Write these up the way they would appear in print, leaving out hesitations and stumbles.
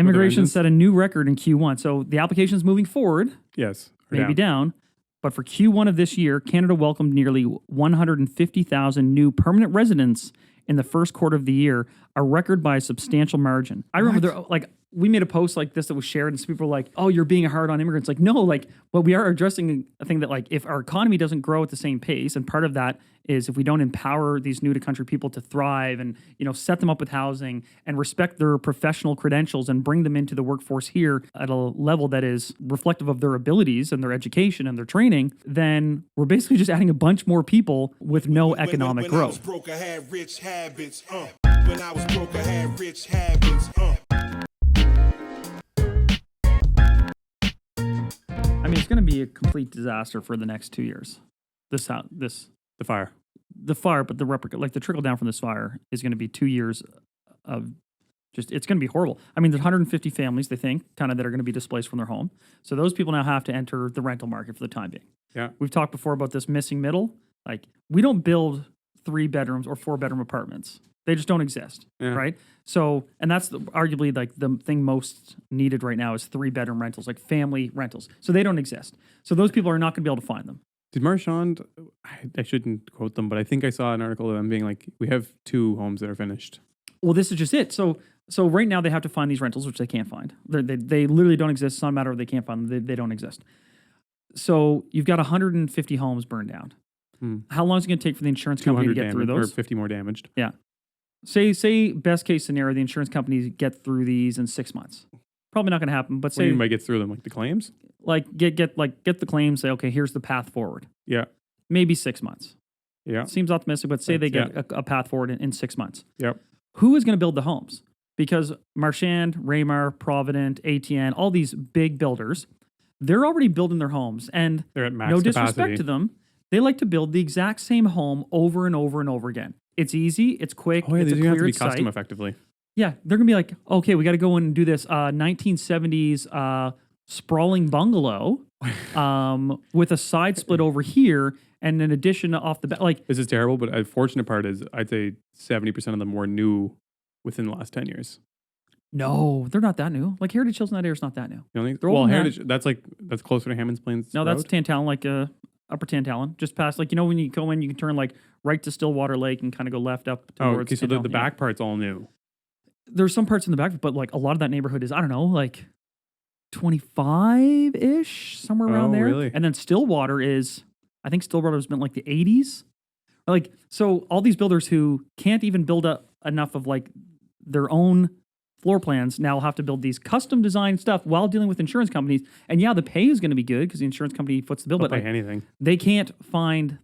Immigration set a new record in Q1. So the application's moving forward. Yes. Maybe down. But for Q1 of this year, Canada welcomed nearly 150,000 new permanent residents in the first quarter of the year, a record by a substantial margin. I remember we made a post like this that was shared, and some people were like, "Oh, you're being hard on immigrants." Like, no, but we are addressing a thing that if our economy doesn't grow at the same pace, and part of that is if we don't empower these new to country people to thrive and set them up with housing and respect their professional credentials and bring them into the workforce here at a level that is reflective of their abilities and their education and their training, then we're basically just adding a bunch more people with no economic growth. When I was broke, I had rich habits. When I was broke, I had rich habits. I mean, it's going to be a complete disaster for the next 2 years. The fire, but the trickle down from this fire is going to be 2 years of it's going to be horrible. I mean, there's 150 families, they think, kind of that are going to be displaced from their home. So those people now have to enter the rental market for the time being. Yeah. We've talked before about this missing middle. We don't build 3 bedrooms or 4 bedroom apartments. They just don't exist, right? So, and that's arguably the thing most needed right now is 3 bedroom rentals, like family rentals. So they don't exist. So those people are not going to be able to find them. Did Marchand, I shouldn't quote them, but I think I saw an article of them being like, we have 2 homes that are finished. Well, this is just it. So right now they have to find these rentals, which they can't find. They literally don't exist. It's not a matter of they can't find them. They don't exist. So you've got 150 homes burned down. How long is it going to take for the insurance company to get through those? Or 50 more damaged. Yeah. Say best case scenario, the insurance companies get through these in 6 months. Probably not going to happen. But What do you mean by get through them? Like the claims? Get the claims. Say, okay, here's the path forward. Yeah. Maybe 6 months. Yeah. Seems optimistic, but say they get a path forward in 6 months. Yep. Who is going to build the homes? Because Marchand, Raymar, Provident, ATN, all these big builders, they're already building their homes, and they're at max no disrespect capacity to them, they like to build the exact same home over and over and over again. It's easy, it's quick, it's a cleared have to be site. custom effectively. Yeah, they're going to be like, okay, we got to go in and do this 1970s sprawling bungalow with a side split over here and an addition off the back. This is terrible, but the fortunate part is I'd say 70% of them were new within the last 10 years. No, they're not that new. Heritage Hills in that area is not that new. You don't think? Well, Heritage, that's closer to Hammond's Plains. No, Road? that's Tantallon, Upper Tantallon, just past, when you go in, you can turn right to Stillwater Lake and kind of go left up towards. Oh, okay, so the back part's all new. There's some parts in the back, but a lot of that neighborhood is, I don't know, 25-ish, somewhere around there. Really? And then Stillwater is, I think Stillwater's been the 80s. So all these builders who can't even build up enough of their own floor plans now have to build these custom designed stuff while dealing with insurance companies. And yeah, the pay is going to be good because the insurance company foots the bill, They'll but pay anything. They can't find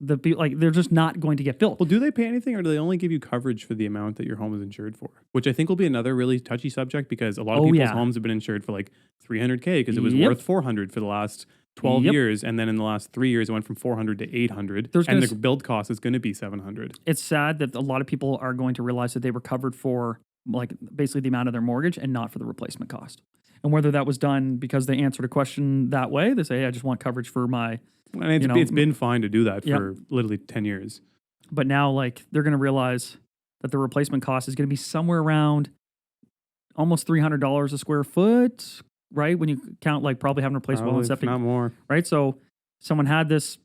the people, they're just not going to get built. Well, do they pay anything, or do they only give you coverage for the amount that your home is insured for? Which I think will be another really touchy subject, because a lot of people's homes have been insured for $300K because it was worth $400 for the last 12 years, and then in the last 3 years it went from $400 to $800, and the build cost is going to be $700. It's sad that a lot of people are going to realize that they were covered for basically the amount of their mortgage and not for the replacement cost. And whether that was done because they answered a question that way, they say, hey, I just want coverage for my... And it's been fine to do that for literally 10 years. But now, they're going to realize that the replacement cost is going to be somewhere around almost $300 a square foot, right? When you count, probably having replaced well and septic. Not more. Right? So someone had this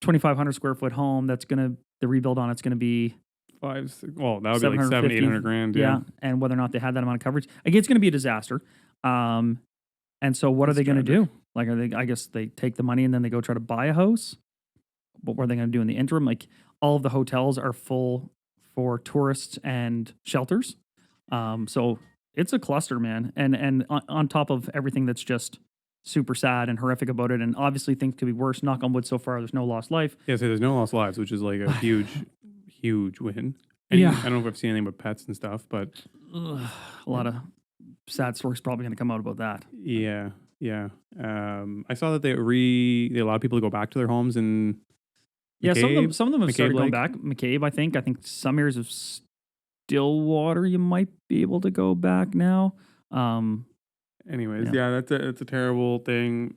2,500 square foot home that's going to, the rebuild on it's going to be... that would be $700-800 grand. Yeah. And whether or not they had that amount of coverage. It's going to be a disaster. And so what are they going to do? I guess they take the money and then they go try to buy a house. But what are they going to do in the interim? All of the hotels are full for tourists and shelters. So it's a cluster, man. And on top of everything that's just super sad and horrific about it, and obviously things could be worse. Knock on wood, so far there's no lost life. Yeah, so there's no lost lives, which is a huge win. And I don't know if I've seen anything but pets and stuff, but... a lot of sad stories probably going to come out about that. Yeah. I saw that they allow people to go back to their homes and McCabe, some of them have started going back. McCabe, I think some areas of Stillwater you might be able to go back now. Anyways, that's a terrible thing.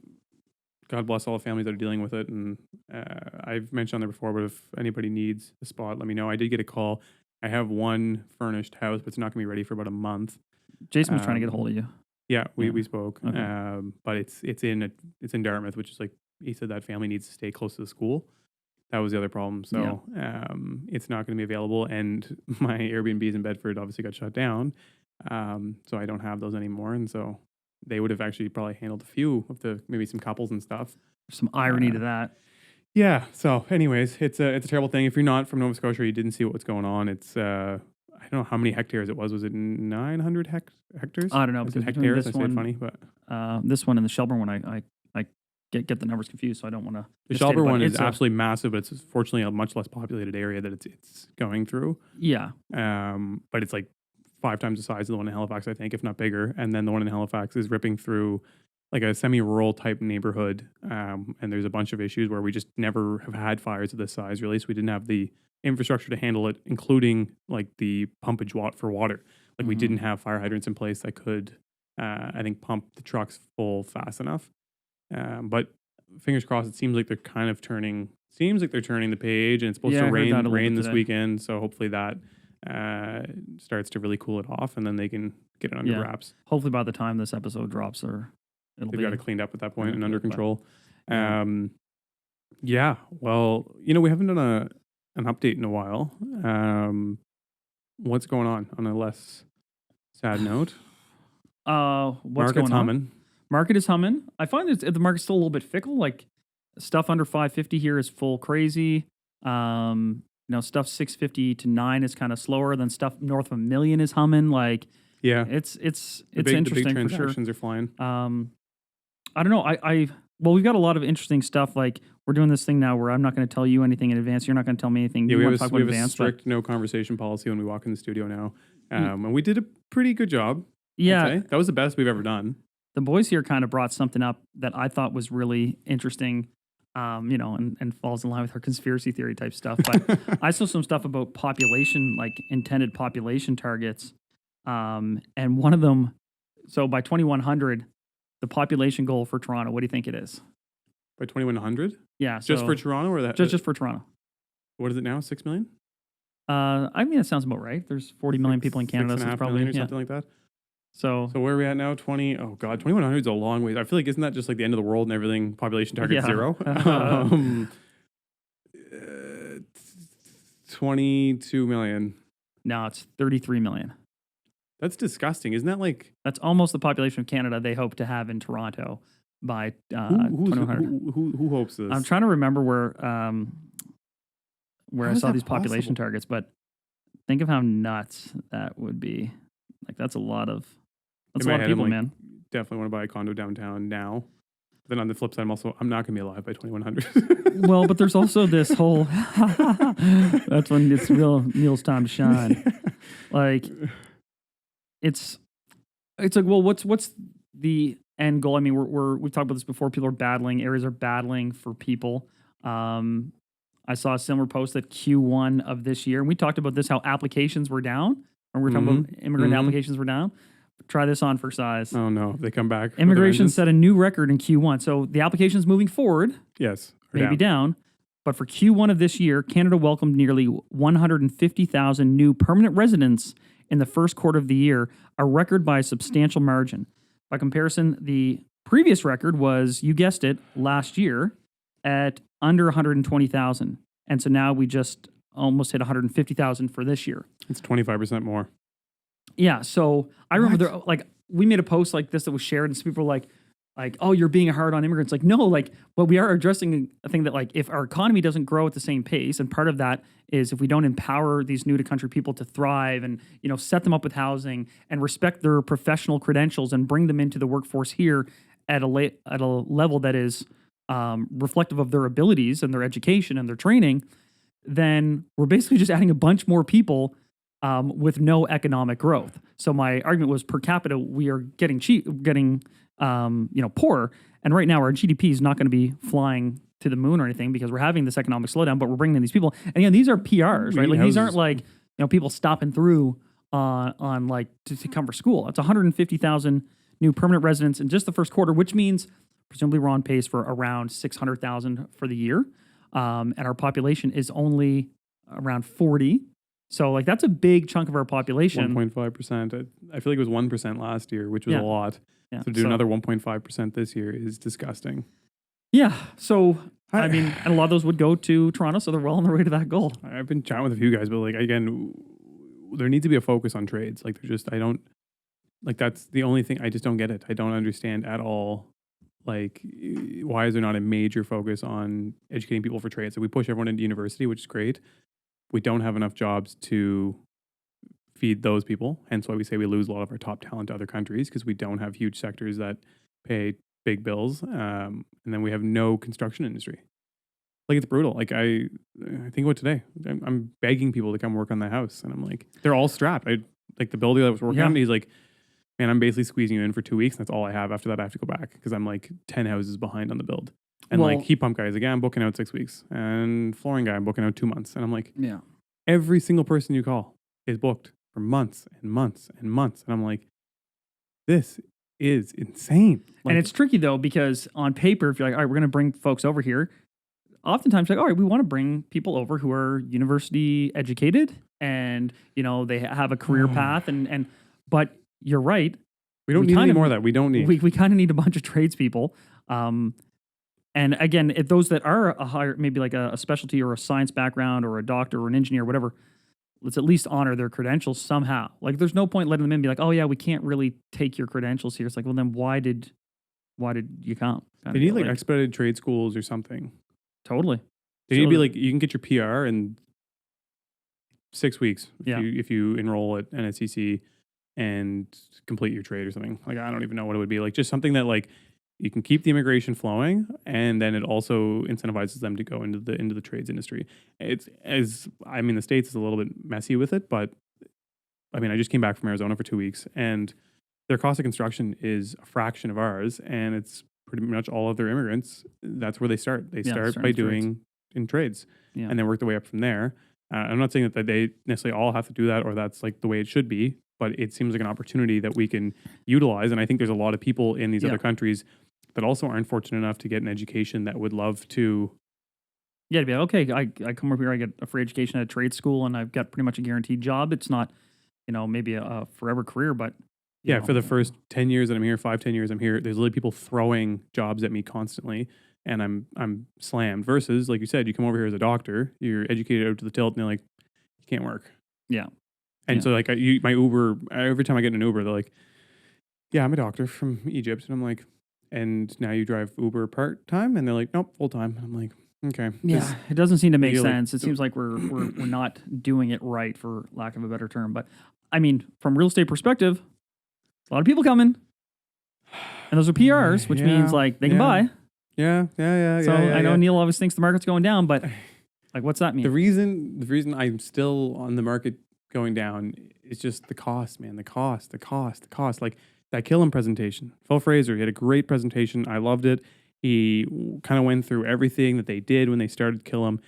God bless all the families that are dealing with it. And I've mentioned on there before, but if anybody needs a spot, let me know. I did get a call. I have one furnished house, but it's not going to be ready for about a month. Jason was trying to get a hold of you. Yeah, we spoke. Okay. But it's in Dartmouth, which is like, he said that family needs to stay close to the school. That was the other problem. So it's not going to be available. And my Airbnbs in Bedford obviously got shut down. So I don't have those anymore. And so they would have actually probably handled a few of maybe some couples and stuff. There's some irony to that. Yeah. So anyways, it's a terrible thing. If you're not from Nova Scotia, you didn't see what's going on. It's, I don't know how many hectares it was. Was it 900 hectares? I don't know. Was it hectares? I say it funny, but this one and the Shelburne one, I get the numbers confused, so I don't want to. The Shelburne one is absolutely massive, but it's fortunately a much less populated area that it's going through. Yeah. But it's like 5 times the size of the one in Halifax, I think, if not bigger. And then the one in Halifax is ripping through like a semi-rural type neighborhood. And there's a bunch of issues where we just never have had fires of this size, really. So we didn't have the infrastructure to handle it, including like the pumpage for water. Like we didn't have fire hydrants in place that could, I think, pump the trucks full fast enough. But fingers crossed, it seems like they're kind of turning the page, and it's supposed to rain this weekend. So hopefully that starts to really cool it off, and then they can get it under wraps. Hopefully by the time this episode drops, they've got it cleaned up at that point and under control. Yeah. Well, we haven't done an update in a while. What's going on a less sad note? Market's humming. Market is humming. I find that the market's still a little bit fickle. Like stuff under 550 here is full crazy. Stuff 650 to 9 is kind of slower. Then stuff north of $1 million is humming. Like it's interesting. The big for transactions sure. are flying. I don't know. Well, we've got a lot of interesting stuff. Like we're doing this thing now where I'm not going to tell you anything in advance. You're not going to tell me anything. Yeah, we have a strict no conversation policy when we walk in the studio now. And we did a pretty good job. Yeah. That was the best we've ever done. The boys here kind of brought something up that I thought was really interesting, and falls in line with our conspiracy theory type stuff. But I saw some stuff about population, like intended population targets. And one of them, so by 2100, the population goal for Toronto, what do you think it is? By 2100? Yeah. Just for Toronto or that? Just for Toronto. What is it now? 6 million? I mean, that sounds about right. There's 40 million people in Canada, so it's probably or something like that. So where are we at now? 2100 is a long way. I feel like, isn't that just like the end of the world and everything? Population target 0? 22 million. No, it's 33 million. That's disgusting. Isn't that like... That's almost the population of Canada they hope to have in Toronto by 2100. Who hopes this? I'm trying to remember where I saw these population targets, but think of how nuts that would be. Like that's a lot of people, man. Definitely want to buy a condo downtown now. But then on the flip side, I'm not going to be alive by 2100. Well, but there's also this whole that's when it's real Neal's time to shine. Like it's like, well, what's the end goal? I mean, we've talked about this before. Areas are battling for people. I saw a similar post that Q1 of this year, and we talked about this, how applications were down. And we're talking about immigrant applications were down. Try this on for size. Oh no, they come back. Immigration set a new record in Q1. So the applications moving forward, yes, may be down. But for Q1 of this year, Canada welcomed nearly 150,000 new permanent residents in the first quarter of the year, a record by a substantial margin. By comparison, the previous record was, you guessed it, last year at under 120,000. And so now we just almost hit 150,000 for this year. It's 25% more. Yeah. So I remember we made a post like this that was shared, and some people were like, oh, you're being hard on immigrants. Like, no, but we are addressing a thing that if our economy doesn't grow at the same pace, and part of that is if we don't empower these new to country people to thrive and, set them up with housing and respect their professional credentials and bring them into the workforce here at a level that is reflective of their abilities and their education and their training, then we're basically just adding a bunch more people with no economic growth. So my argument was per capita, we are getting poor. And right now our GDP is not going to be flying to the moon or anything because we're having this economic slowdown, but we're bringing in these people. And again, these are PRs, right? Like these aren't people stopping through on to come for school. It's 150,000 new permanent residents in just the first quarter, which means presumably we're on pace for around 600,000 for the year. And our population is only around 40. So like that's a big chunk of our population. 1.5%. I feel like it was 1% last year, which was a lot. Yeah. So to do another 1.5% this year is disgusting. Yeah. So I mean, and a lot of those would go to Toronto, so they're well on their way to that goal. I've been chatting with a few guys, but like again, there needs to be a focus on trades. Like that's the only thing. I just don't get it. I don't understand at all. Like, why is there not a major focus on educating people for trades? So we push everyone into university, which is great. We don't have enough jobs to feed those people. Hence why we say we lose a lot of our top talent to other countries, because we don't have huge sectors that pay big bills. And then we have no construction industry. Like, it's brutal. Like, I think about today. I'm begging people to come work on the house. And I'm like, they're all strapped. Like the builder that was working on it, he's like, man, I'm basically squeezing you in for 2 weeks. And that's all I have. After that, I have to go back because I'm like 10 houses behind on the build. And like heat pump guy is like, yeah, I'm booking out 6 weeks. And flooring guy, I'm booking out 2 months. And I'm like, yeah, every single person you call is booked for months and months and months. And I'm like, this is insane. Like, and it's tricky though, because on paper, if you're like, all right, we're going to bring folks over here, oftentimes like, all right, we want to bring people over who are university educated and, you know, they have a career path but you're right. We don't need any more of that. We don't need. We kind of need a bunch of tradespeople. And again, if those that are a higher, maybe like a specialty or a science background or a doctor or an engineer, whatever, let's at least honor their credentials somehow. Like, there's no point letting them in and be like, oh yeah, we can't really take your credentials here. It's like, well, then why did you come? They need like expedited trade schools or something. Totally. They need to be like, you can get your PR in 6 weeks if you enroll at NSCC and complete your trade or something. Like, I don't even know what it would be. Like, just something that like you can keep the immigration flowing, and then it also incentivizes them to go into the trades industry. The States is a little bit messy with it, but I mean, I just came back from Arizona for 2 weeks, and their cost of construction is a fraction of ours, and it's pretty much all of their immigrants. That's where they start. They start by doing in trades, and then work their way up from there. I'm not saying that they necessarily all have to do that, or that's like the way it should be, but it seems like an opportunity that we can utilize. And I think there's a lot of people in these other countries that also aren't fortunate enough to get an education that would love to. Yeah, to be like, okay, I come over here, I get a free education at a trade school, and I've got pretty much a guaranteed job. It's not, maybe a forever career, but for the first 10 years that I'm here, 5-10 years I'm here, there's literally people throwing jobs at me constantly, and I'm slammed. Versus, like you said, you come over here as a doctor, you're educated out to the tilt, and they're like, you can't work. Yeah. And so like my Uber, every time I get an Uber, they're like, yeah, I'm a doctor from Egypt. And I'm like, and now you drive Uber part-time? And they're like, nope, full-time. And I'm like, okay. Yeah, it doesn't seem to make sense. It seems like we're not doing it right, for lack of a better term. But I mean, from real estate perspective, a lot of people coming. And those are PRs, which means like they can buy. Yeah. So I know Neal always thinks the market's going down, but like, what's that mean? The reason I'm still on the market going down is just the cost, man. The cost. Like that Killam presentation. Phil Fraser, he had a great presentation. I loved it. He kind of went through everything that they did when they started Killam.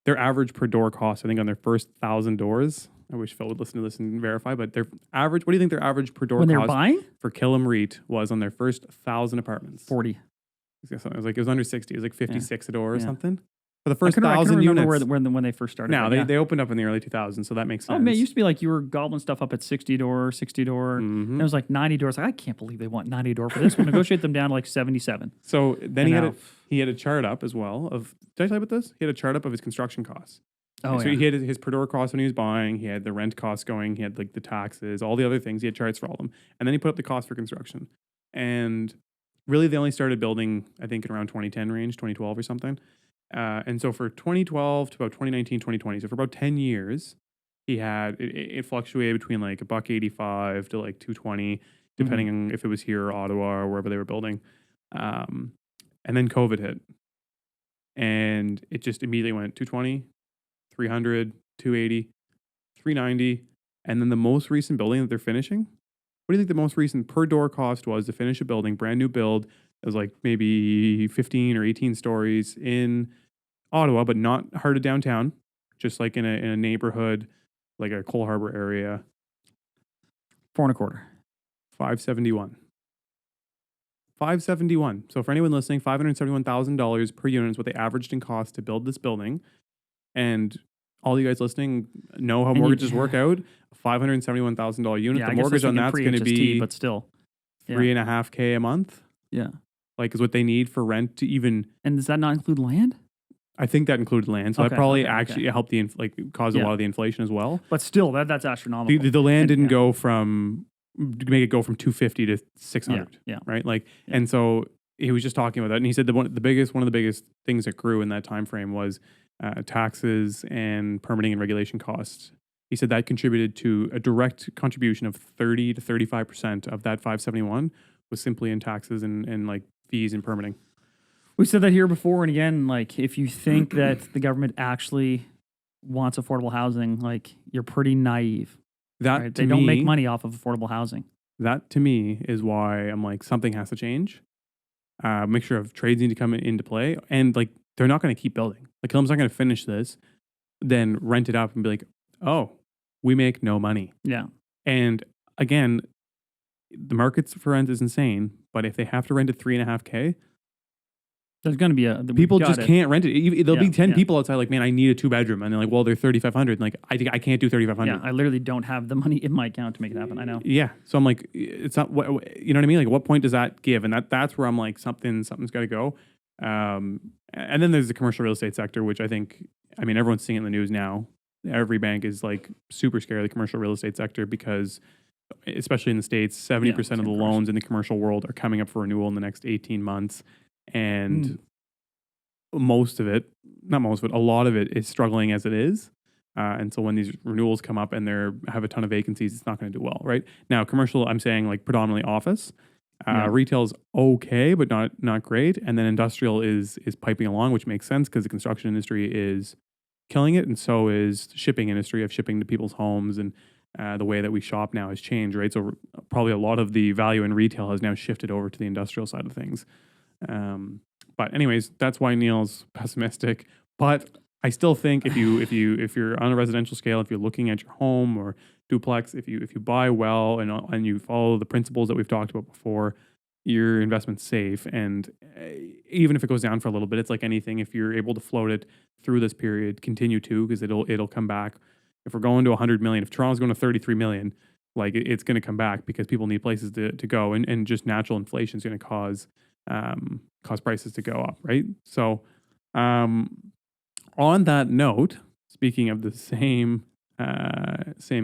Their average per door cost, I think, on their first 1,000 doors. I wish Phil would listen to this and verify, but their average, what do you think their average per door when cost they're buying for Killam REIT was on their first 1,000 apartments? 40. It was under 60. It was like 56 a door or something. For the first 1,000 units. When they first started. No, they opened up in the early 2000s, so that makes sense. Oh, man, it used to be like you were gobbling stuff up at 60 door. And it was like 90 doors. Like, I can't believe they want 90 door for this. We'll negotiate them down to like 77. So then he had a chart up as well of, did I tell you about this? He had a chart up of his construction costs. So he had his per door cost when he was buying. He had the rent costs going. He had like the taxes, all the other things. He had charts for all of them. And then he put up the cost for construction. And really, they only started building, I think, in around 2010 range, 2012 or something. And so for 2012 to about 2019, 2020, so for about 10 years, he had, it fluctuated between like $1.85 to like $2.20, depending on if it was here or Ottawa or wherever they were building. And then COVID hit. And it just immediately went $2.20, $300, $2.80, $3.90. And then the most recent building that they're finishing, what do you think the most recent per door cost was to finish a building, brand new build? It was like maybe 15 or 18 stories in Ottawa, but not hard of downtown, just like in a neighborhood, like a Cole Harbour area. 4.25. $571. $571. So for anyone listening, $571,000 per unit is what they averaged in cost to build this building. And all you guys listening know how mortgages work out. $571,000 unit. Yeah, the mortgage on that's going to be but still $3.5K a month. Yeah. Like is what they need for rent to even. And does that not include land? I think that included land, so that probably helped cause a lot of the inflation as well. But still, that's astronomical. The land didn't go from make it go from 250 to 600. Right. And so he was just talking about that, and he said one of the biggest things that grew in that time frame was taxes and permitting and regulation costs. He said that contributed to a direct contribution of 30 to 35% of that 571 was simply in taxes and like fees and permitting. We said that here before, and again, like if you think that the government actually wants affordable housing, like you're pretty naive. They don't make money off of affordable housing. That to me is why I'm like something has to change. Mixture of trades need to come into play, and like they're not going to keep building. Like Killam's not going to finish this, then rent it up and be like, oh, we make no money. Yeah. And again, the markets for rent is insane, but if they have to rent at $3.5K, there's going to be people just can't rent it. There'll be 10 people outside like, man, I need a 2-bedroom. And they're like, well, they're $3,500. And like, I can't do $3,500. Yeah, I literally don't have the money in my account to make it happen. I know. Yeah. So I'm like, it's not, you know what I mean? Like, what point does that give? And that's where I'm like, something's got to go. And then there's the commercial real estate sector, which everyone's seeing it in the news now. Every bank is like super scared of the commercial real estate sector because, especially in the States, 70% of the loans in the commercial world are coming up for renewal in the next 18 months. And a lot of it is struggling as it is. And so when these renewals come up and have a ton of vacancies, it's not going to do well, right? Now, commercial, I'm saying like predominantly office. Retail's okay, but not great. And then industrial is piping along, which makes sense because the construction industry is killing it. And so is the shipping industry of shipping to people's homes. And the way that we shop now has changed, right? So probably a lot of the value in retail has now shifted over to the industrial side of things. But anyways, that's why Neal's pessimistic. But I still think if you're on a residential scale, if you're looking at your home or duplex, if you buy well and you follow the principles that we've talked about before, your investment's safe. And even if it goes down for a little bit, it's like anything. If you're able to float it through this period, continue to, because it'll come back. If we're going to 100 million, if Toronto's going to 33 million, like it's going to come back because people need places to go, and just natural inflation is going to cause prices to go up, right? So on that note, speaking of the same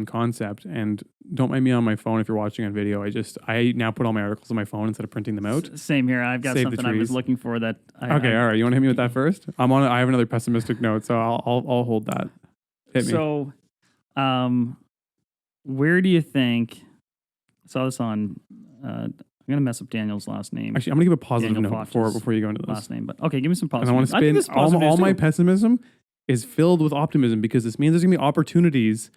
concept, and don't mind me on my phone if you're watching on video, I now put all my articles on my phone instead of printing them out. Same here. I've got something I was looking for that. All right. You want to hit me with that first? I have another pessimistic note, so I'll hold that. Hit me. So, where do you think? I saw this on. I'm going to mess up Daniel's last name. Actually, I'm going to give a positive note before you go into this. Last name, but okay, give me some positive. And I want to spin all my pessimism is filled with optimism because this means there's going to be opportunities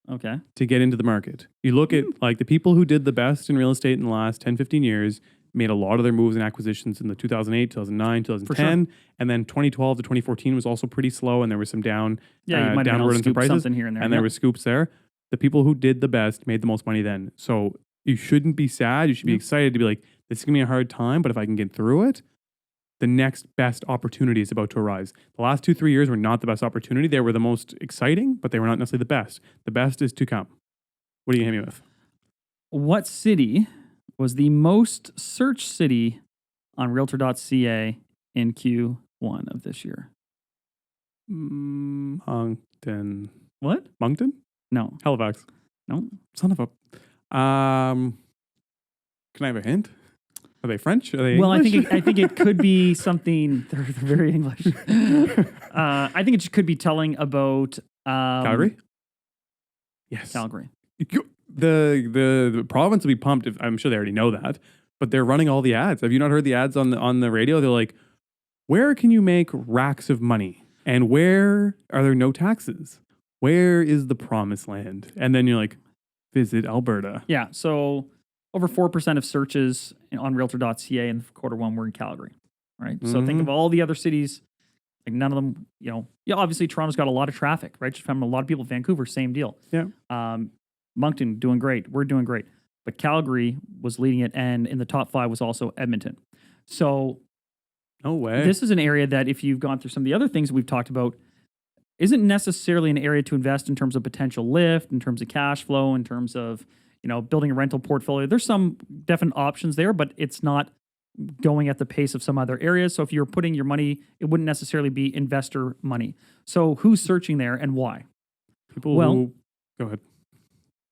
to get into the market. You look at like the people who did the best in real estate in the last 10, 15 years, made a lot of their moves and acquisitions in the 2008, 2009, 2010, and then 2012 to 2014 was also pretty slow, and there was some downward in some prices, here and there, and there were scoops there. The people who did the best made the most money then. So you shouldn't be sad. You should be excited to be like, this is going to be a hard time, but if I can get through it, the next best opportunity is about to arise. The last 2-3 years were not the best opportunity. They were the most exciting, but they were not necessarily the best. The best is to come. What do you hit me with? What city was the most searched city on realtor.ca in Q1 of this year? Moncton. What? Moncton? No. Halifax. No. Son of a... Can I have a hint? Are they French? Are they English? I think it could be something. They're very English. I think it could be telling about Calgary. Yes, Calgary. The province will be pumped. I'm sure they already know that, but they're running all the ads. Have you not heard the ads on the radio? They're like, where can you make racks of money, and where are there no taxes? Where is the promised land? And then you're like, visit Alberta. Yeah. So over 4% of searches on realtor.ca in Q1 were in Calgary. Right. Mm-hmm. So think of all the other cities. Like none of them, obviously Toronto's got a lot of traffic, right? Just having a lot of people. Vancouver, same deal. Yeah. Moncton, doing great. We're doing great. But Calgary was leading it, and in the top 5 was also Edmonton. So no way. This is an area that if you've gone through some of the other things we've talked about, isn't necessarily an area to invest in terms of potential lift, in terms of cash flow, in terms of, building a rental portfolio. There's some definite options there, but it's not going at the pace of some other areas. So if you're putting your money, it wouldn't necessarily be investor money. So who's searching there and why? Go ahead.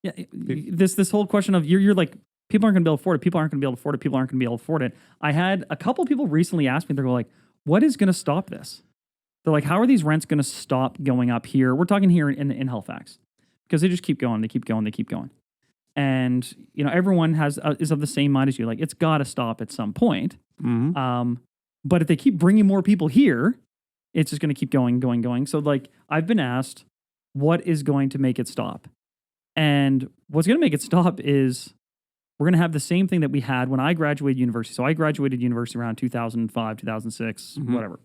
Yeah, this whole question of you're like, people aren't going to be able to afford it. People aren't going to be able to afford it. People aren't going to be able to afford it. I had a couple of people recently ask me, they're like, what is going to stop this? They're like, how are these rents going to stop going up here? We're talking here in Halifax, because they just keep going. They keep going. They keep going. And, everyone is of the same mind as you. Like, it's got to stop at some point. Mm-hmm. But if they keep bringing more people here, it's just going to keep going. So, like, I've been asked, what is going to make it stop? And what's going to make it stop is we're going to have the same thing that we had when I graduated university. So I graduated university around 2005, 2006, whatever.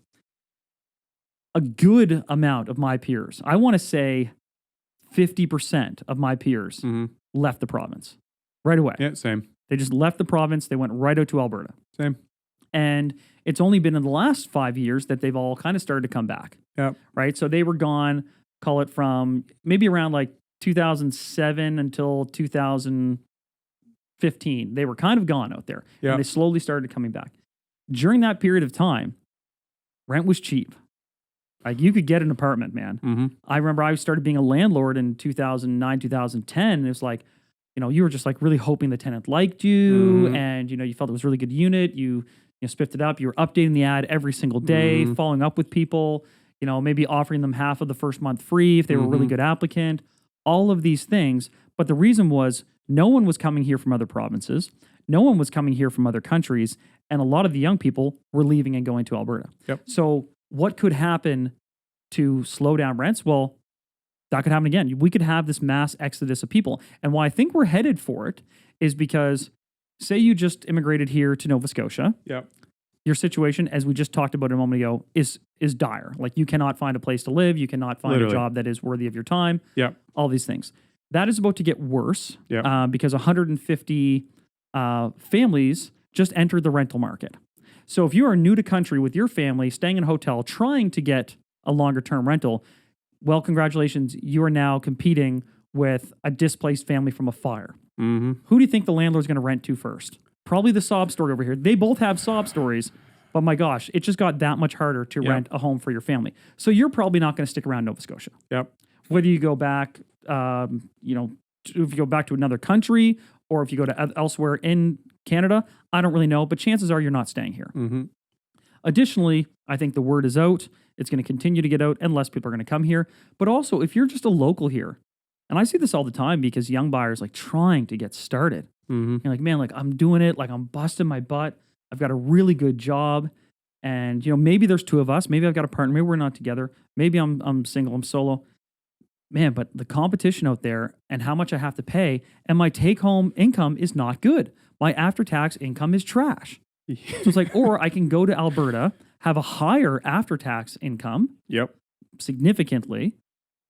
A good amount of my peers, I want to say 50% of my peers left the province right away. Yeah, same. They just left the province. They went right out to Alberta. Same. And it's only been in the last 5 years that they've all kind of started to come back. Yeah. Right? So they were gone, call it from maybe around like 2007 until 2015. They were kind of gone out there. Yeah. And they slowly started coming back. During that period of time, rent was cheap. Like, you could get an apartment, man. Mm-hmm. I remember I started being a landlord in 2009, 2010. And it was like, you were just like really hoping the tenant liked you, and, you felt it was a really good unit. You spiffed it up. You were updating the ad every single day, following up with people, maybe offering them half of the first month free if they were a really good applicant, all of these things. But the reason was no one was coming here from other provinces. No one was coming here from other countries. And a lot of the young people were leaving and going to Alberta. Yep. So what could happen to slow down rents? Well, that could happen again. We could have this mass exodus of people. And why I think we're headed for it is because, say you just immigrated here to Nova Scotia. Yep. Your situation, as we just talked about a moment ago, is dire. Like, you cannot find a place to live. You cannot find a job that is worthy of your time. Yep. All these things. That is about to get worse Yep. because 150 families just entered the rental market. So if you are new to country with your family, staying in a hotel, trying to get a longer term rental, well, congratulations, you are now competing with a displaced family from a fire. Mm-hmm. Who do you think the landlord's going to rent to first? Probably the sob story over here. They both have sob stories, but my gosh, it just got that much harder to rent a home for your family. So you're probably not going to stick around Nova Scotia. Yep. Whether you go back, if you go back to another country or if you go to elsewhere in Canada, I don't really know, but chances are you're not staying here. Mm-hmm. Additionally, I think the word is out. It's going to continue to get out and less people are going to come here. But also, if you're just a local here, and I see this all the time because young buyers like trying to get started. Mm-hmm. You're like, man, like I'm doing it. Like I'm busting my butt. I've got a really good job. And, maybe there's two of us. Maybe I've got a partner. Maybe we're not together. Maybe I'm single. I'm solo. Man, but the competition out there and how much I have to pay and my take-home income is not good. My after-tax income is trash. So it's like, or I can go to Alberta, have a higher after-tax income, significantly,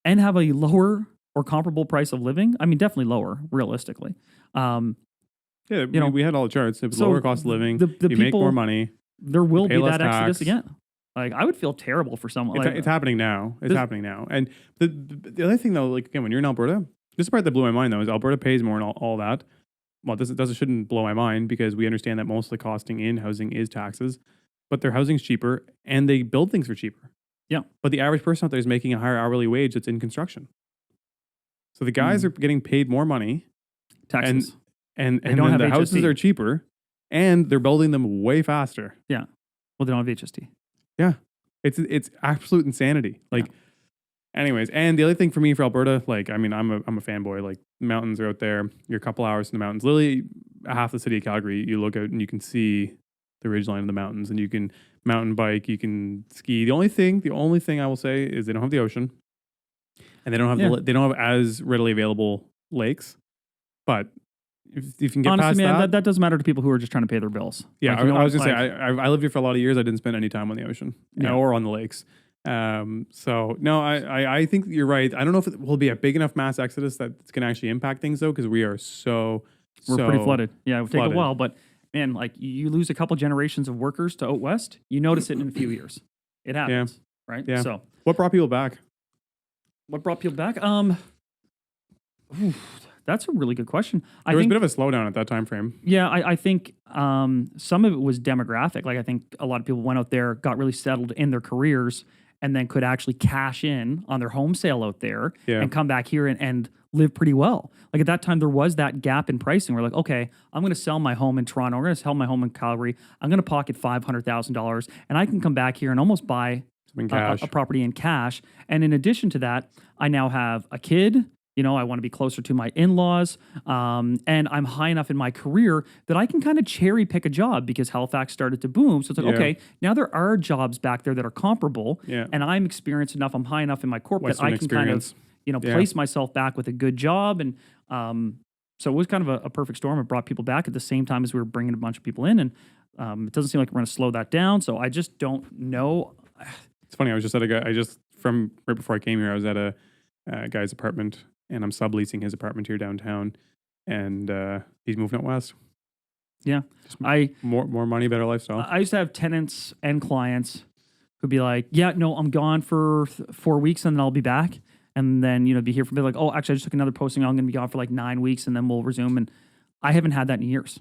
and have a lower or comparable price of living. I mean, definitely lower, realistically. We had all the charts. It was lower cost of living. The you people, make more money. There will be that tax. exodus again. Like, I would feel terrible for someone. It's happening now. It's happening now. And the other thing, though, like, again, when you're in Alberta, this part that blew my mind, though, is Alberta pays more and all that. Well, this shouldn't blow my mind because we understand that most of the costing in housing is taxes, but their housing's cheaper and they build things for cheaper. Yeah. But the average person out there is making a higher hourly wage that's in construction. So the guys are getting paid more money. Taxes. And then the houses are cheaper and they're building them way faster. Yeah. Well, they don't have HST. Yeah. It's absolute insanity. Like, anyways, and the other thing for me for Alberta, like, I mean, I'm a fanboy. Like, mountains are out there. You're a couple hours from the mountains. Literally, half the city of Calgary, you look out and you can see the ridgeline of the mountains, and you can mountain bike, you can ski. The only thing I will say is they don't have the ocean, and they don't have they don't have as readily available lakes. But if you can get honestly, past man, that doesn't matter to people who are just trying to pay their bills. Yeah, like, I was gonna say I lived here for a lot of years. I didn't spend any time on the ocean or on the lakes. So no, I think you're right. I don't know if it will be a big enough mass exodus that it's going to actually impact things though, because we're pretty flooded. Yeah, it would take a while, but man, like you lose a couple generations of workers to out west, you notice it in a few years. It happens, right? Yeah. So what brought people back? What brought people back? That's a really good question. There was a bit of a slowdown at that time frame. Yeah, I think some of it was demographic. Like I think a lot of people went out there, got really settled in their careers, and then could actually cash in on their home sale out there and come back here and live pretty well. Like at that time, there was that gap in pricing. We're like, okay, I'm going to sell my home in Toronto. I'm going to sell my home in Calgary. I'm going to pocket $500,000, and I can come back here and almost buy a property in cash. And in addition to that, I now have a kid. You know, I want to be closer to my in-laws, and I'm high enough in my career that I can kind of cherry pick a job because Halifax started to boom. So it's like, okay, now there are jobs back there that are comparable, and I'm experienced enough, I'm high enough in my corp that I can kind of, place myself back with a good job. And so it was kind of a perfect storm. It brought people back at the same time as we were bringing a bunch of people in, and it doesn't seem like we're going to slow that down. So I just don't know. It's funny. I was just at from right before I came here, I was at a guy's apartment. And I'm subleasing his apartment here downtown, and he's moving out west. Yeah, more money, better lifestyle. I used to have tenants and clients who'd be like, "Yeah, no, I'm gone for 4 weeks, and then I'll be back." And then be here for a bit. Like, "Oh, actually, I just took another posting. I'm going to be gone for like 9 weeks, and then we'll resume." And I haven't had that in years.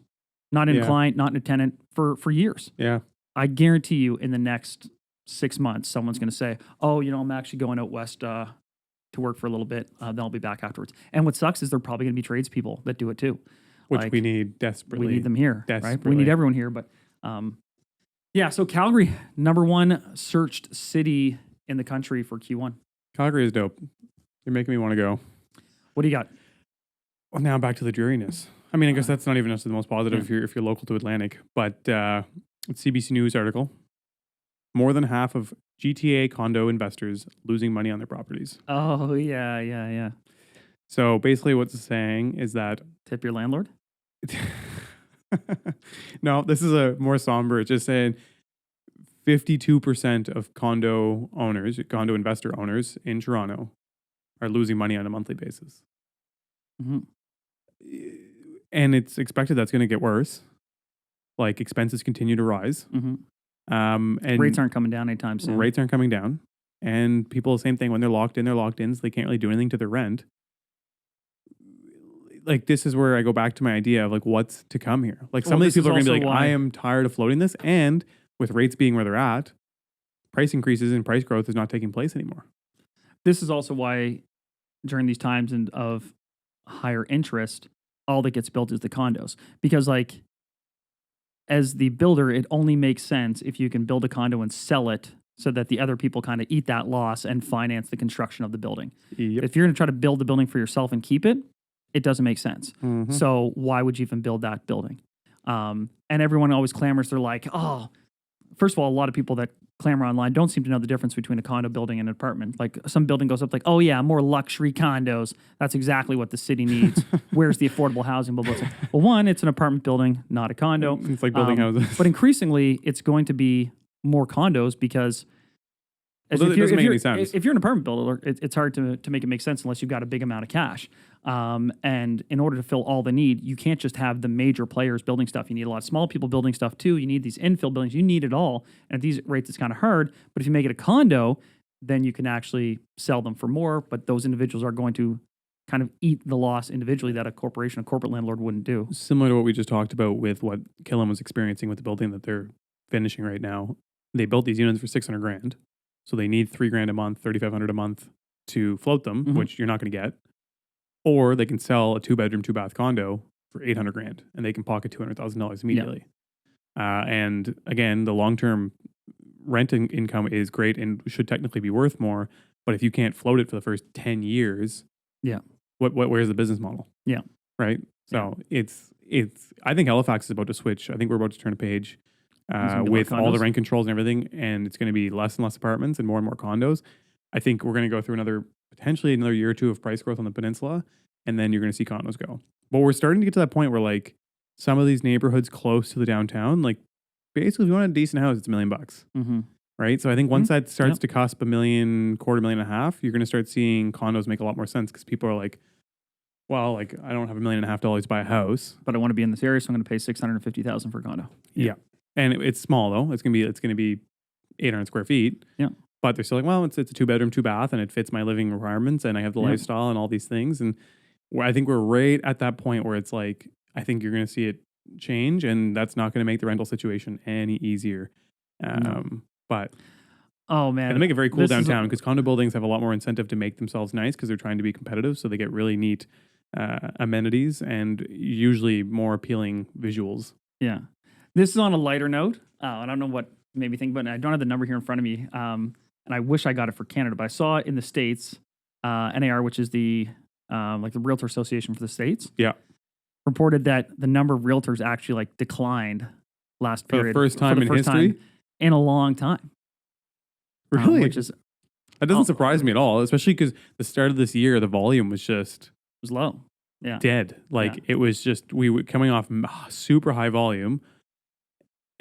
Not in a client, not in a tenant for years. Yeah, I guarantee you, in the next 6 months, someone's going to say, "Oh, I'm actually going out west." To work for a little bit, then I'll be back afterwards. And what sucks is they're probably going to be tradespeople that do it too. Which we need desperately. We need them here, right? We need everyone here. But so Calgary, #1 searched city in the country for Q1. Calgary is dope. You're making me want to go. What do you got? Well, now back to the dreariness. I mean, I guess that's not even necessarily the most positive if you're local to Atlantic. But CBC News article, more than half of GTA condo investors losing money on their properties. Oh, yeah. So basically what's it's saying is that... Tip your landlord? No, this is a more somber. It's just saying 52% of condo investor owners in Toronto are losing money on a monthly basis. Mm-hmm. And it's expected that's going to get worse. Like expenses continue to rise. Mm-hmm. And rates aren't coming down anytime soon. Rates aren't coming down. And people, same thing, when they're locked in, so they can't really do anything to their rent. Like, this is where I go back to my idea of, like, what's to come here. Like, some of these people are going to be like, I am tired of floating this. And with rates being where they're at, price increases and price growth is not taking place anymore. This is also why, during these times of higher interest, all that gets built is the condos. Because, like, as the builder, it only makes sense if you can build a condo and sell it so that the other people kind of eat that loss and finance the construction of the building. Yep. If you're going to try to build the building for yourself and keep it, it doesn't make sense. Mm-hmm. So why would you even build that building? And everyone always clamors. They're like, oh, first of all, a lot of people that clamor online don't seem to know the difference between a condo building and an apartment. Like some building goes up like, oh yeah, more luxury condos. That's exactly what the city needs. Where's the affordable housing? Blah, blah, blah. Well, one, it's an apartment building, not a condo. It's like building houses. But increasingly, it's going to be more condos because it doesn't make any sense. If you're an apartment builder, it's hard to make it make sense unless you've got a big amount of cash. And in order to fill all the need, you can't just have the major players building stuff. You need a lot of small people building stuff too. You need these infill buildings. You need it all. And at these rates, it's kind of hard. But if you make it a condo, then you can actually sell them for more. But those individuals are going to kind of eat the loss individually that a corporate landlord wouldn't do. Similar to what we just talked about with what Killam was experiencing with the building that they're finishing right now. They built these units for $600,000. So they need $3,000 a month, $3,500 a month to float them, which you're not going to get. Or they can sell a 2-bedroom, 2-bath condo for $800,000 and they can pocket $200,000 immediately. Yeah. And again, the long-term renting income is great and should technically be worth more. But if you can't float it for the first 10 years, where's the business model? Yeah. Right. So it's. I think Halifax is about to switch. I think we're about to turn a page with all the rent controls and everything, and it's going to be less and less apartments and more condos. I think we're going to go through potentially another year or two of price growth on the peninsula, and then you're going to see condos go. But we're starting to get to that point where, like, some of these neighborhoods close to the downtown, like, basically, if you want a decent house, it's $1 million bucks. Mm-hmm. Right? So I think once that starts to cost $1 million, $250,000, you're going to start seeing condos make a lot more sense because people are like, well, like, I don't have $1.5 million to buy a house, but I want to be in this area, so I'm going to pay $650,000 for a condo. Yeah. And it's small though. It's gonna be 800 square feet. Yeah. but they're still like, well, it's a 2-bedroom, 2-bath, and it fits my living requirements, and I have the lifestyle and all these things. And I think we're right at that point where it's like, I think you're going to see it change, and that's not going to make the rental situation any easier. But oh man, and they make it very cool downtown because condo buildings have a lot more incentive to make themselves nice because they're trying to be competitive, so they get really neat amenities and usually more appealing visuals. Yeah, this is on a lighter note. I don't know what made me think, but I don't have the number here in front of me. And I wish I got it for Canada, but I saw it in the States. NAR, which is the like the Realtor Association for the States. Yeah. Reported that the number of realtors actually like declined last period. For the first time in history? In a long time. Really? Which is... That doesn't surprise me at all, especially because the start of this year, the volume was just... was low. Yeah. Dead. Like it was just, we were coming off super high volume.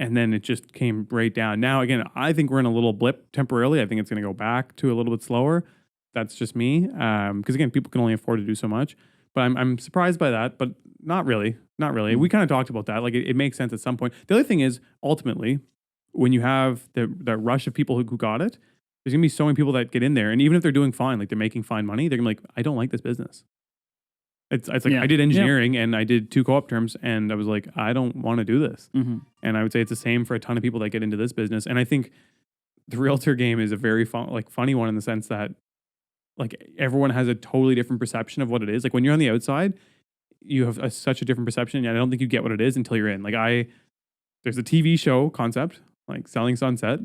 And then it just came right down. Now, again, I think we're in a little blip temporarily. I think it's going to go back to a little bit slower. That's just me. Because again, people can only afford to do so much. But I'm surprised by that, but not really. Not really. We kind of talked about that. Like it makes sense at some point. The other thing is, ultimately, when you have that rush of people who got it, there's going to be so many people that get in there. And even if they're doing fine, like they're making fine money, they're going to be like, I don't like this business. It's like I did engineering and I did 2 co-op terms and I was like, I don't want to do this. Mm-hmm. And I would say it's the same for a ton of people that get into this business. And I think the realtor game is a very funny one in the sense that like everyone has a totally different perception of what it is. Like when you're on the outside, you have such a different perception. And I don't think you get what it is until you're in. Like there's a TV show concept, like Selling Sunset,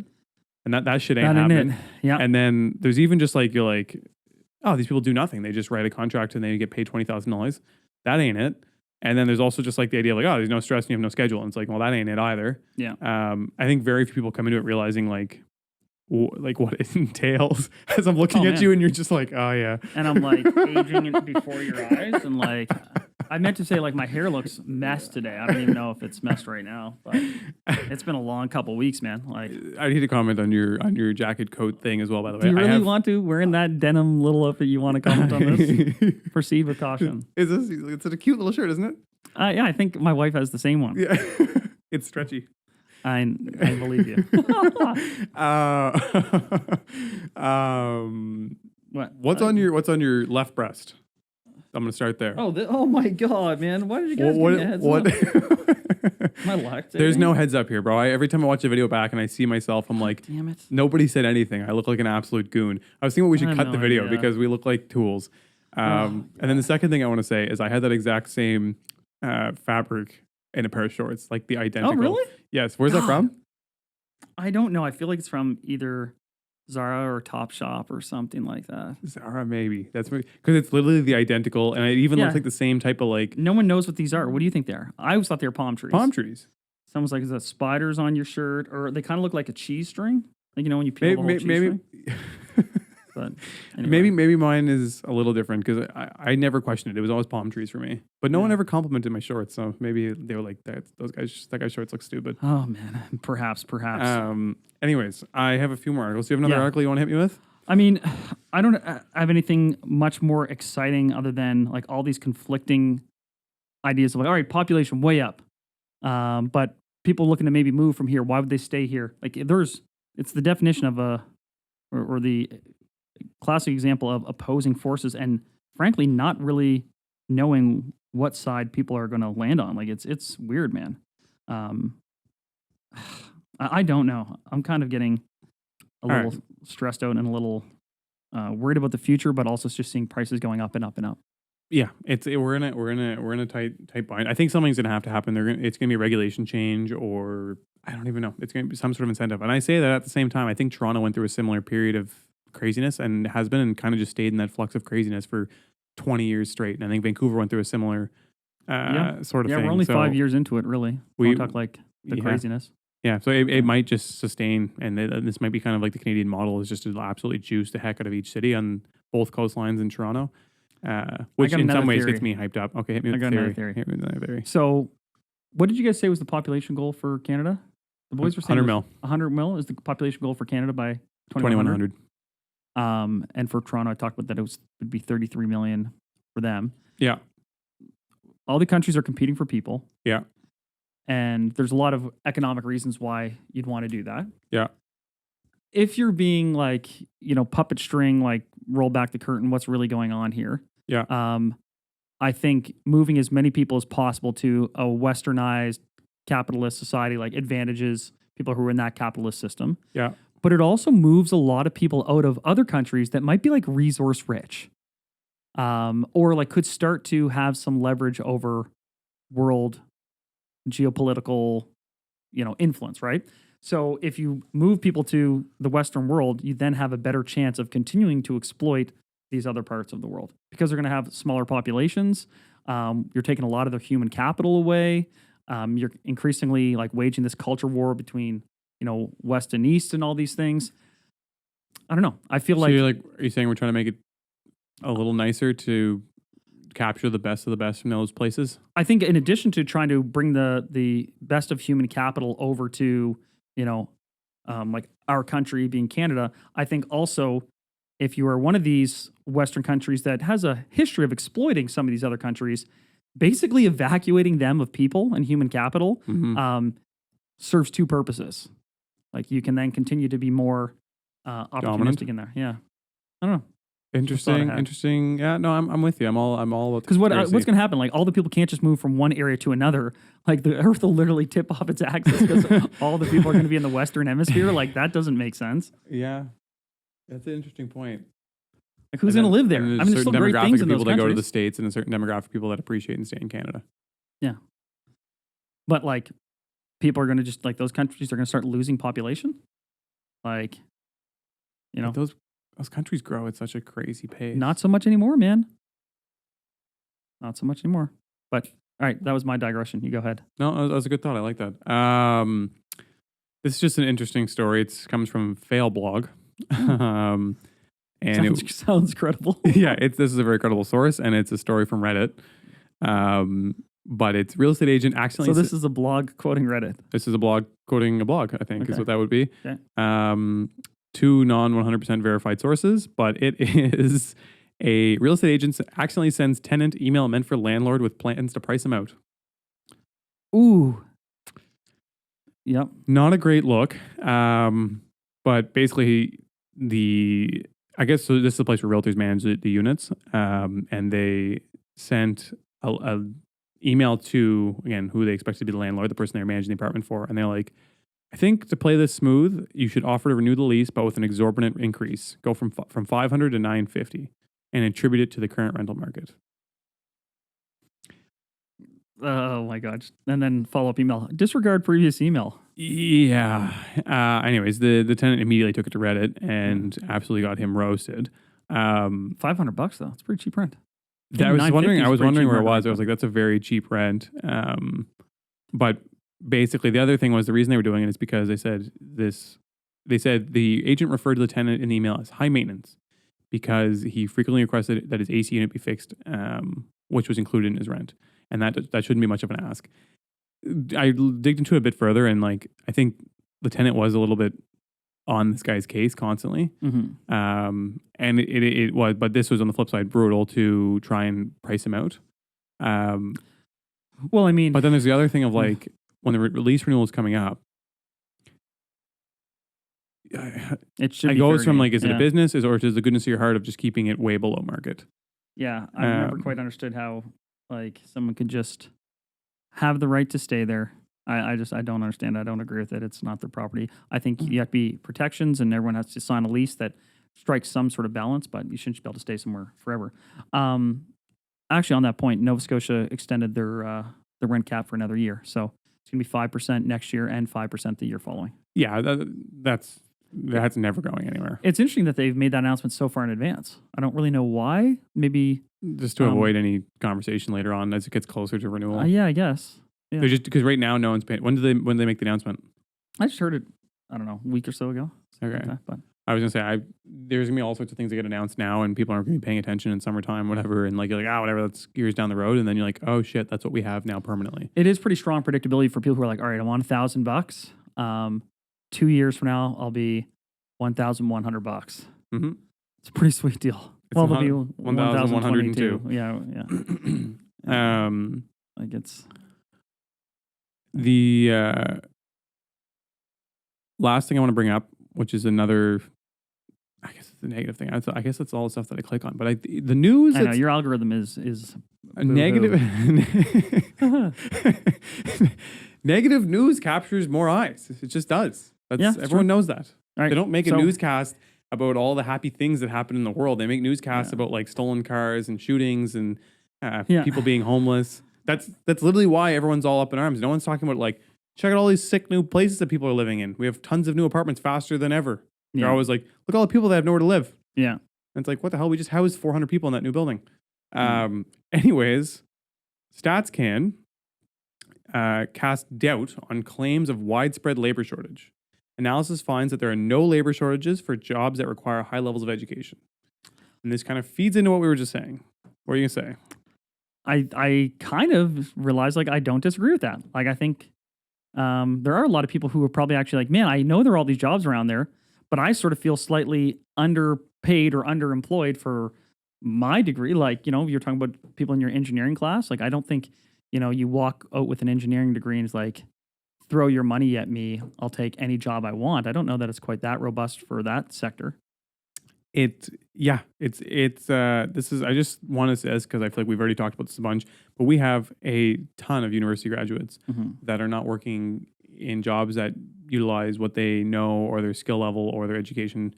and that shit ain't happening. Yeah. And then there's even just like, you're like, oh, these people do nothing. They just write a contract and they get paid $20,000. That ain't it. And then there's also just like the idea of like, oh, there's no stress and you have no schedule. And it's like, well, that ain't it either. Yeah. I think very few people come into it realizing like what it entails as I'm looking at you and you're just like, oh yeah. And I'm like aging it before your eyes. And like, I meant to say like my hair looks messed today. I don't even know if it's messed right now, but it's been a long couple weeks, man. Like I need to comment on your jacket coat thing as well, by the way. Do you really want to? Wearing that denim little outfit, you want to comment on this? Proceed with caution. It's a cute little shirt, isn't it? Yeah, I think my wife has the same one. Yeah. It's stretchy. I believe you. What's on your left breast? I'm gonna start there. Oh my god, man! Why did you guys give me a heads up? My luck. There's no heads up here, bro. Every time I watch a video back and I see myself, I'm like, damn it! Nobody said anything. I look like an absolute goon. I was thinking we should cut the video because we look like tools. And then the second thing I want to say is I had that exact same fabric in a pair of shorts, like the identical. Oh really? Yes. Where's that from? I don't know. I feel like it's from either Zara or Topshop or something like that. Zara, maybe. That's because it's literally the identical, and it even looks like the same type of like. No one knows what these are. What do you think they are? I always thought they were palm trees. Palm trees. Someone's like, is that spiders on your shirt? Or they kind of look like a cheese string. Like, when you peel the whole cheese string. But anyway. maybe mine is a little different because I never questioned it. It was always palm trees for me. But no one ever complimented my shorts, so maybe they were like, that guy's shorts look stupid. Oh man, perhaps. Anyways, I have a few more articles. Do you have another article you want to hit me with? I mean, I don't have anything much more exciting other than like all these conflicting ideas of like, all right, population way up, but people looking to maybe move from here. Why would they stay here? Like, it's the definition of or the classic example of opposing forces, and frankly, not really knowing what side people are going to land on. Like, it's weird, man. I don't know. I'm kind of getting a little stressed out and a little worried about the future, but also just seeing prices going up and up and up. Yeah, we're in a tight bind. I think something's going to have to happen. It's going to be a regulation change, or I don't even know. It's going to be some sort of incentive. And I say that at the same time, I think Toronto went through a similar period of craziness and has been and kind of just stayed in that flux of craziness for 20 years straight. And I think Vancouver went through a similar sort of thing. Yeah, we're only 5 years into it, really. We talk like the craziness. Yeah, so it might just sustain, and this might be kind of like the Canadian model, is just to absolutely juice the heck out of each city on both coastlines in Toronto, which in some ways gets me hyped up. Okay, hit me with the theory. Hit me with another theory. So, what did you guys say was the population goal for Canada? The boys were saying 100 mil. 100 mil is the population goal for Canada by 2100. And for Toronto, I talked about that would be 33 million for them. Yeah. All the countries are competing for people. Yeah. And there's a lot of economic reasons why you'd want to do that. Yeah. if you're being like, puppet string, like roll back the curtain, what's really going on here? Yeah. I think moving as many people as possible to a westernized capitalist society, like advantages people who are in that capitalist system. Yeah. But it also moves a lot of people out of other countries that might be like resource rich, or like could start to have some leverage over world geopolitical, influence, right? So if you move people to the Western world, you then have a better chance of continuing to exploit these other parts of the world because they're going to have smaller populations. You're taking a lot of their human capital away. You're increasingly like waging this culture war between, West and East and all these things. I don't know. I feel so like, are you saying we're trying to make it a little nicer to capture the best of the best from those places? I think in addition to trying to bring the best of human capital over to, like our country being Canada, I think also if you are one of these Western countries that has a history of exploiting some of these other countries, basically evacuating them of people and human capital serves two purposes. Like you can then continue to be more opportunistic Dominant in there. Yeah. I don't know. Interesting. Yeah, no, I'm with you. I'm all about because what's going to happen? Like all the people can't just move from one area to another. Like the Earth will literally tip off its axis because all the people are going to be in the Western Hemisphere. Like that doesn't make sense. Yeah, that's an interesting point. Like who's going to live there? I mean, there's still great things in those people countries. that go to the States and a certain demographic of people that appreciate and stay in Canada. Yeah, but like people are going to just like those countries are going to start losing population. Like, But those countries grow at such a crazy pace. Not so much anymore, man. Not so much anymore. But all right, that was my digression. You go ahead. No, that was a good thought. I like that. This is just an interesting story. It comes from Fail Blog. And it sounds credible. Yeah, this is a very credible source, and it's a story from Reddit. But it's real estate agent accidentally. So this is a blog quoting Reddit. This is a blog quoting a blog, I think, is what that would be. Okay. Two non 100% verified sources, but it is a real estate agent accidentally sends tenant email meant for landlord with plans to price him out. Ooh. Yep. Not a great look. But basically I guess so this is a place where realtors manage the units. And they sent a email to, again, who they expect to be the landlord, the person they're managing the apartment for. And they're like, I think to play this smooth, you should offer to renew the lease, but with an exorbitant increase. Go from $500 to $950 and attribute it to the current rental market. Oh my gosh. And then follow-up email. Disregard previous email. Yeah. Anyways, the tenant immediately took it to Reddit and absolutely got him roasted. $500 though. It's pretty cheap rent. I was wondering where it was. I was like, that's a very cheap rent. But basically, the other thing was the reason they were doing it is because they said the agent referred to the tenant in the email as high maintenance because he frequently requested that his AC unit be fixed, which was included in his rent. And that shouldn't be much of an ask. I digged into it a bit further, and like I think the tenant was a little bit on this guy's case constantly. Mm-hmm. And it was, but this was on the flip side, brutal to try and price him out. Well, I mean, but then there's the other thing of like, when the lease renewal is coming up, it goes from like, is it a business or is it the goodness of your heart of just keeping it way below market? Yeah. I never quite understood how like someone could just have the right to stay there. I don't understand. I don't agree with it. It's not their property. I think you have to be protections and everyone has to sign a lease that strikes some sort of balance, but you shouldn't be able to stay somewhere forever. Actually, on that point, Nova Scotia extended their rent cap for another year. So it's going to be 5% next year and 5% the year following. Yeah, that's never going anywhere. It's interesting that they've made that announcement so far in advance. I don't really know why. Maybe just to avoid any conversation later on as it gets closer to renewal. Yeah, I guess. Yeah. They're just because right now no one's paying. When did they make the announcement? I just heard it. I don't know, a week or so ago. Okay, like that, but I was gonna say there's gonna be all sorts of things that get announced now, and people aren't gonna be paying attention in summertime, whatever, and like you're like whatever, that's years down the road, and then you're like, oh shit, that's what we have now permanently. It is pretty strong predictability for people who are like, all right, I want $1,000. 2 years from now, I'll be $1,100. Mm-hmm. It's a pretty sweet deal. Well, they'll be 1,102. Yeah. Like it's the last thing I want to bring up which is another, I guess it's a negative thing. I guess that's all the stuff that I click on. But the news... I know, your algorithm is a negative... Negative news captures more eyes. It just does. Everyone knows that. Right. They don't make a newscast about all the happy things that happen in the world. They make newscasts about like stolen cars and shootings and people being homeless. That's literally why everyone's all up in arms. No one's talking about like, check out all these sick new places that people are living in. We have tons of new apartments faster than ever. They're always like, look at all the people that have nowhere to live. Yeah. And it's like, what the hell? We just housed 400 people in that new building. Anyways, StatsCan cast doubt on claims of widespread labor shortage. Analysis finds that there are no labor shortages for jobs that require high levels of education. And this kind of feeds into what we were just saying. What are you going to say? I kind of realize like I don't disagree with that. Like I think there are a lot of people who are probably actually like, man, I know there are all these jobs around there, but I sort of feel slightly underpaid or underemployed for my degree. Like, you're talking about people in your engineering class. Like, I don't think, you walk out with an engineering degree and it's like, throw your money at me. I'll take any job I want. I don't know that it's quite that robust for that sector. I just want to say this because I feel like we've already talked about this a bunch, but we have a ton of university graduates that are not working in jobs that utilize what they know or their skill level or their education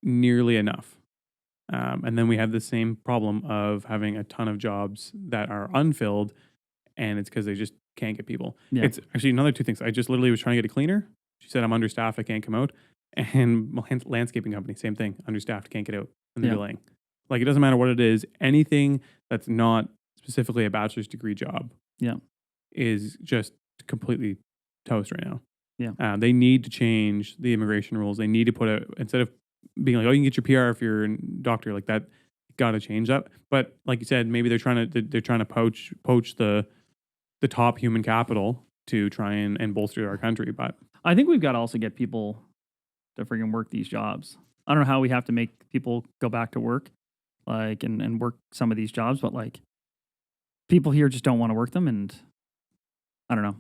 nearly enough. And then we have the same problem of having a ton of jobs that are unfilled, and it's because they just can't get people. Yeah. It's actually another two things. I just literally was trying to get a cleaner. She said, I'm understaffed, I can't come out. And landscaping company, same thing, understaffed, can't get out, and they're delaying. Like, it doesn't matter what it is. Anything that's not specifically a bachelor's degree job is just completely toast right now. Yeah. They need to change the immigration rules. They need to put instead of being like, oh, you can get your PR if you're a doctor, like that, got to change that. But like you said, maybe they're trying to poach the top human capital to try and bolster our country. But I think we've got to also get people to freaking work these jobs. I don't know how we have to make people go back to work, like, and work some of these jobs, but like, people here just don't want to work them, and I don't know.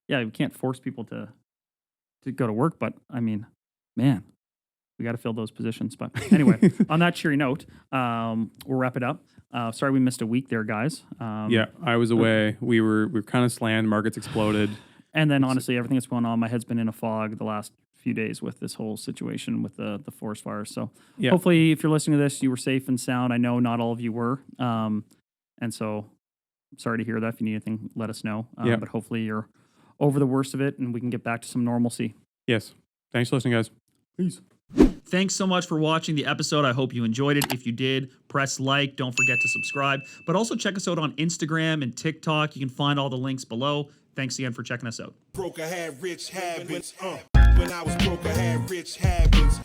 Yeah, we can't force people to go to work, but I mean, man, we got to fill those positions. But anyway, on that cheery note, we'll wrap it up. Sorry we missed a week there, guys. Yeah, I was away. We were kind of slammed. Markets exploded. And then honestly, everything that's going on, my head's been in a fog the last few days with this whole situation with the forest fires. So hopefully, if you're listening to this, you were safe and sound. I know not all of you were. And so I'm sorry to hear that. If you need anything, let us know. But hopefully you're over the worst of it and we can get back to some normalcy. Yes. Thanks for listening, guys. Peace. Thanks so much for watching the episode. I hope you enjoyed it. If you did, press like. Don't forget to subscribe. But also check us out on Instagram and TikTok. You can find all the links below. Thanks again for checking us out. Broke, I had rich habits. When I was broke, I had rich habits.